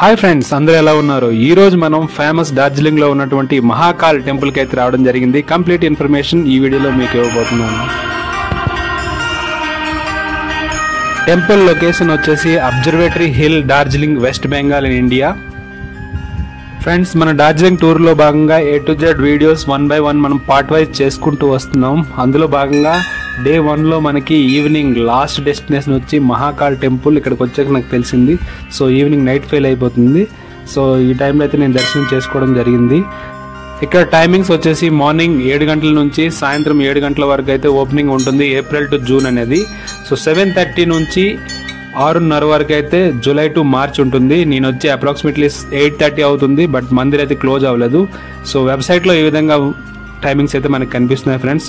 Hi friends, అందరూ ఎలా ఉన్నారు? ఈ రోజు మనం ఫేమస్ డార్జిలింగ్ లో ఉన్నటువంటి మహాకాల్ టెంపుల్ కి అయితే రావడం జరిగింది. కంప్లీట్ ఇన్ఫర్మేషన్ ఈ వీడియోలో మీకు ఇవ్వబోతున్నాను. టెంపుల్ లొకేషన్ వచ్చేసి observatory hill, Darjeeling, west Bengal in India. Friends, మన డార్జిలింగ్ టూర్ లో భాగంగా A to Z videos 1 by 1 మనం పార్ట్ వైజ్ చేసుకుంటూ వస్తున్నాం. అందులో భాగంగా డే 1 లో మనకి ఈవినింగ్ లాస్ట్ డెస్టినేషన్ వచ్చి మహాకాల్ టెంపుల్. ఇక్కడికి వచ్చాక నాకు తెలిసింది. సో ఈవినింగ్ నైట్ ఫెయిల్ అయిపోతుంది. సో ఈ టైంలో అయితే నేను దర్శనం చేసుకోవడం జరిగింది. ఇక్కడ టైమింగ్స్ వచ్చేసి మార్నింగ్ 7 గంటల నుంచి సాయంత్రం 7 గంటల వరకు అయితే ఓపెనింగ్ ఉంటుంది, ఏప్రిల్ టు జూన్ అనేది. సో 7:30 నుంచి 6:30 వరకు అయితే జూలై టు మార్చ్ ఉంటుంది. నేను వచ్చి అప్రాక్సిమేట్లీ 8:30 అవుతుంది, బట్ మందిర్ అయితే క్లోజ్ అవ్వలేదు. సో వెబ్సైట్లో ఈ విధంగా టైమింగ్స్ అయితే మనకి కనిపిస్తున్నాయి ఫ్రెండ్స్.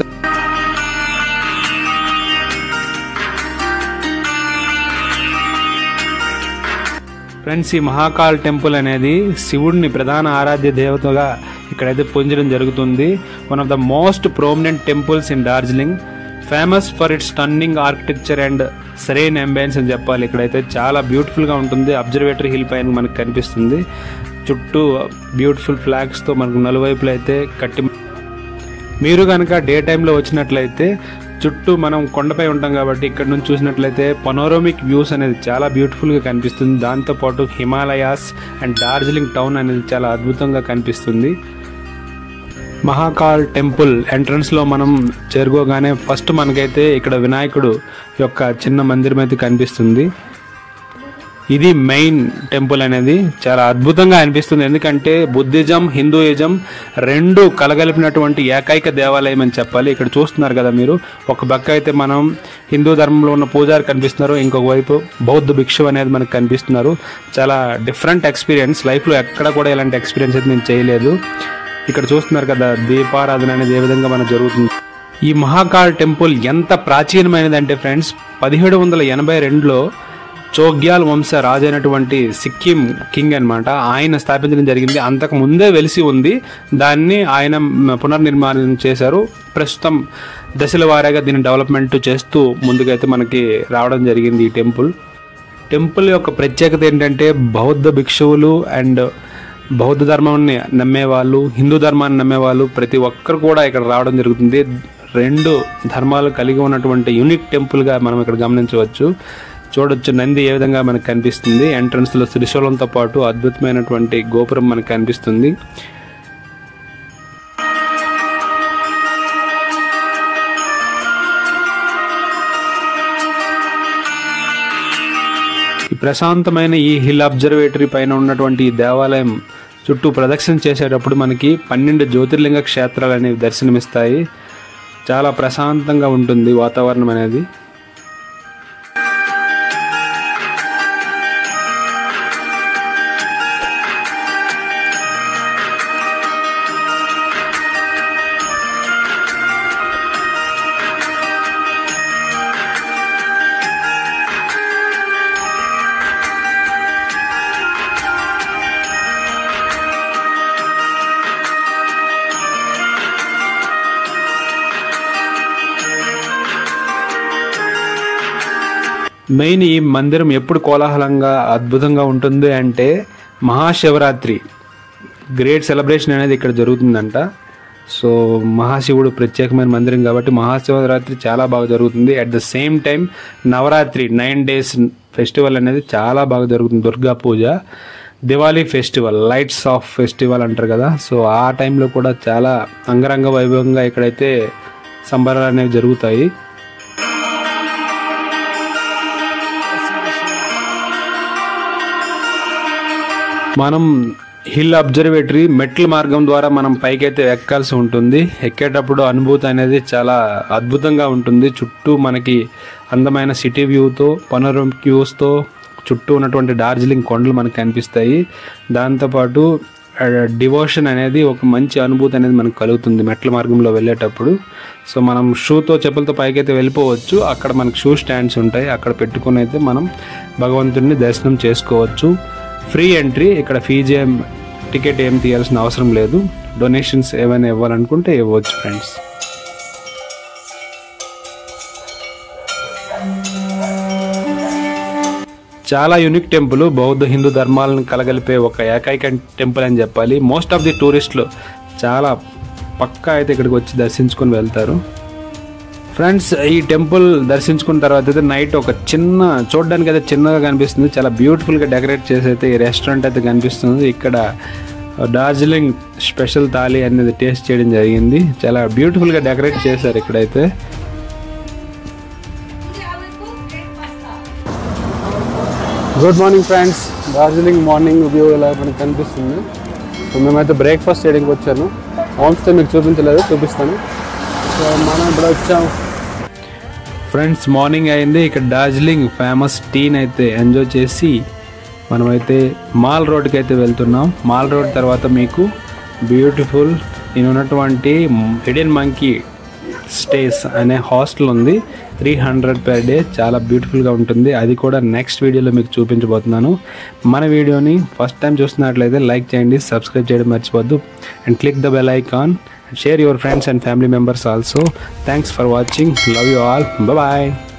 ఫ్రెండ్స్, ఈ మహాకాల్ టెంపుల్ అనేది శివుడిని ప్రధాన ఆరాధ్య దేవతగా ఇక్కడైతే పూజించడం జరుగుతుంది. One of the most prominent temples in Darjeeling, famous for its stunning architecture and serene ambience అని చెప్పాలి. ఇక్కడైతే చాలా బ్యూటిఫుల్గా ఉంటుంది. అబ్జర్వేటరీ హిల్ పైన మనకు కనిపిస్తుంది. చుట్టూ బ్యూటిఫుల్ ఫ్లాగ్స్తో మనకు నలువైపులు అయితే కట్టి, మీరు కనుక డే టైంలో వచ్చినట్లయితే చుట్టూ మనం కొండపై ఉంటాం కాబట్టి ఇక్కడ నుంచి చూసినట్లయితే పనోరమిక్ వ్యూస్ అనేది చాలా బ్యూటిఫుల్గా కనిపిస్తుంది. దాంతోపాటు హిమాలయాస్ అండ్ డార్జిలింగ్ టౌన్ అనేది చాలా అద్భుతంగా కనిపిస్తుంది. మహాకాల్ టెంపుల్ ఎంట్రన్స్లో మనం చేరుకోగానే ఫస్ట్ మనకైతే ఇక్కడ వినాయకుడు యొక్క చిన్న మందిరం అయితే కనిపిస్తుంది. ఇది మెయిన్ టెంపుల్ అనేది చాలా అద్భుతంగా అనిపిస్తుంది. ఎందుకంటే బుద్ధిజం, హిందూయిజం రెండు కలగలిపినటువంటి ఏకైక దేవాలయం అని చెప్పాలి. ఇక్కడ చూస్తున్నారు కదా మీరు, ఒక పక్క అయితే మనం హిందూ ధర్మంలో ఉన్న పూజారి కనిపిస్తున్నారు, ఇంకొక వైపు బౌద్ధ భిక్షు అనేది మనకు కనిపిస్తున్నారు. చాలా డిఫరెంట్ ఎక్స్పీరియన్స్. లైఫ్లో ఎక్కడ కూడా ఇలాంటి ఎక్స్పీరియన్స్ అయితే నేను చేయలేదు. ఇక్కడ చూస్తున్నారు కదా దీపారాధన అనేది ఏ విధంగా మనకు జరుగుతుంది. ఈ మహాకాల్ టెంపుల్ ఎంత ప్రాచీనమైనది అంటే ఫ్రెండ్స్, 1782లో చోగ్యాల్ వంశ రాజు అయినటువంటి సిక్కిం కింగ్ అనమాట, ఆయన స్థాపించడం జరిగింది. అంతకు ముందే వెలిసి ఉంది. దాన్ని ఆయన పునర్నిర్మాణం చేశారు. ప్రస్తుతం దశల వారీగా దీన్ని డెవలప్మెంట్ చేస్తూ ముందుకైతే మనకి రావడం జరిగింది ఈ టెంపుల్ యొక్క ప్రత్యేకత ఏంటంటే బౌద్ధ భిక్షువులు అండ్ బౌద్ధ ధర్మాన్ని నమ్మేవాళ్ళు, హిందూ ధర్మాన్ని నమ్మేవాళ్ళు ప్రతి ఒక్కరు కూడా ఇక్కడ రావడం జరుగుతుంది. రెండు ధర్మాలు కలిగి ఉన్నటువంటి యూనిక్ టెంపుల్గా మనం ఇక్కడ గమనించవచ్చు. చూడొచ్చు నంది ఏ విధంగా మనకు కనిపిస్తుంది. ఎంట్రన్స్లో త్రిశూలంతో పాటు అద్భుతమైనటువంటి గోపురం మనకు కనిపిస్తుంది. ఈ ప్రశాంతమైన ఈ హిల్ అబ్జర్వేటరీ పైన ఉన్నటువంటి ఈ దేవాలయం చుట్టూ ప్రదక్షిణ చేసేటప్పుడు మనకి 12 జ్యోతిర్లింగ క్షేత్రాలు అనేవి దర్శనమిస్తాయి. చాలా ప్రశాంతంగా ఉంటుంది వాతావరణం అనేది. మెయిన్ ఈ మందిరం ఎప్పుడు కోలాహలంగా అద్భుతంగా ఉంటుంది అంటే మహాశివరాత్రి గ్రేట్ సెలబ్రేషన్ అనేది ఇక్కడ జరుగుతుందంట. సో మహాశివుడు ప్రత్యేకమైన మందిరం కాబట్టి మహాశివరాత్రి చాలా బాగా జరుగుతుంది. At the same time Navratri 9 days festival అనేది చాలా బాగా జరుగుతుంది. Durga Puja, Diwali festival, lights of festival అంటారు కదా. సో ఆ టైంలో కూడా చాలా అంగరంగ వైభవంగా ఇక్కడైతే సంబరాలు అనేవి జరుగుతాయి. మనం హిల్ అబ్జర్వేటరీ మెట్ల మార్గం ద్వారా మనం పైకైతే ఎక్కాల్సి ఉంటుంది. ఎక్కేటప్పుడు అనుభూతి అనేది చాలా అద్భుతంగా ఉంటుంది. చుట్టూ మనకి అందమైన సిటీ వ్యూతో, పనోరమిక్ వ్యూస్తో చుట్టూ ఉన్నటువంటి డార్జిలింగ్ కొండలు మనకు కనిపిస్తాయి. దాంతోపాటు డివోషన్ అనేది ఒక మంచి అనుభూతి అనేది మనకు కలుగుతుంది మెట్ల మార్గంలో వెళ్ళేటప్పుడు. సో మనం షూతో, చెప్పులతో పైకైతే వెళ్ళిపోవచ్చు. అక్కడ మనకు షూ స్టాండ్స్ ఉంటాయి, అక్కడ పెట్టుకుని అయితే మనం భగవంతుడిని దర్శనం చేసుకోవచ్చు. Free entry. ఇక్కడ ఫీజు టికెట్ ఏం తీయాల్సిన అవసరం లేదు. డొనేషన్స్ ఏమైనా ఇవ్వాలనుకుంటే ఇవ్వచ్చు ఫ్రెండ్స్. చాలా యూనిక్ టెంపుల్, బౌద్ధ హిందూ ధర్మాలను కలగలిపే ఒక ఏకైక టెంపుల్ అని చెప్పాలి. మోస్ట్ ఆఫ్ ది టూరిస్టులు చాలా పక్కా అయితే ఇక్కడికి వచ్చి దర్శించుకొని వెళ్తారు. ఫ్రెండ్స్, ఈ టెంపుల్ దర్శించుకున్న తర్వాత అయితే నైట్ ఒక చిన్న చూడడానికి అయితే చిన్నగా కనిపిస్తుంది, చాలా బ్యూటిఫుల్గా డెకరేట్ చేసి అయితే ఈ రెస్టారెంట్ అయితే కనిపిస్తుంది. ఇక్కడ డార్జిలింగ్ స్పెషల్ థాలీ అనేది టేస్ట్ చేయడం జరిగింది. చాలా బ్యూటిఫుల్గా డెకరేట్ చేశారు ఇక్కడైతే. Good morning friends, Darjeeling morning view ఇలా మనకు కనిపిస్తుంది. సో మేమైతే బ్రేక్ఫాస్ట్ చేయడానికి వచ్చాను. హోమ్ స్టే మీకు చూపించలేదు, చూపిస్తాను. సో మనం ఇప్పుడు వచ్చాం ఫ్రెండ్స్. మార్నింగ్ అయింది. ఇక్కడ డార్జిలింగ్ ఫేమస్ టీని అయితే ఎంజాయ్ చేసి మనమైతే మాల్ రోడ్కి అయితే వెళ్తున్నాం. మాల్ రోడ్ తర్వాత మీకు బ్యూటిఫుల్ నేను ఉన్నటువంటి హిడెన్ మంకీ స్టేస్ అనే హాస్టల్ ఉంది. 300 per day, చాలా బ్యూటిఫుల్గా ఉంటుంది. అది కూడా నెక్స్ట్ వీడియోలో మీకు చూపించబోతున్నాను. మన వీడియోని ఫస్ట్ టైం చూస్తున్నట్లయితే లైక్ చేయండి, సబ్స్క్రైబ్ చేయడం మర్చిపోద్దు, and click the bell icon, share your friends and family members also. Thanks for watching. Love you all. Bye bye.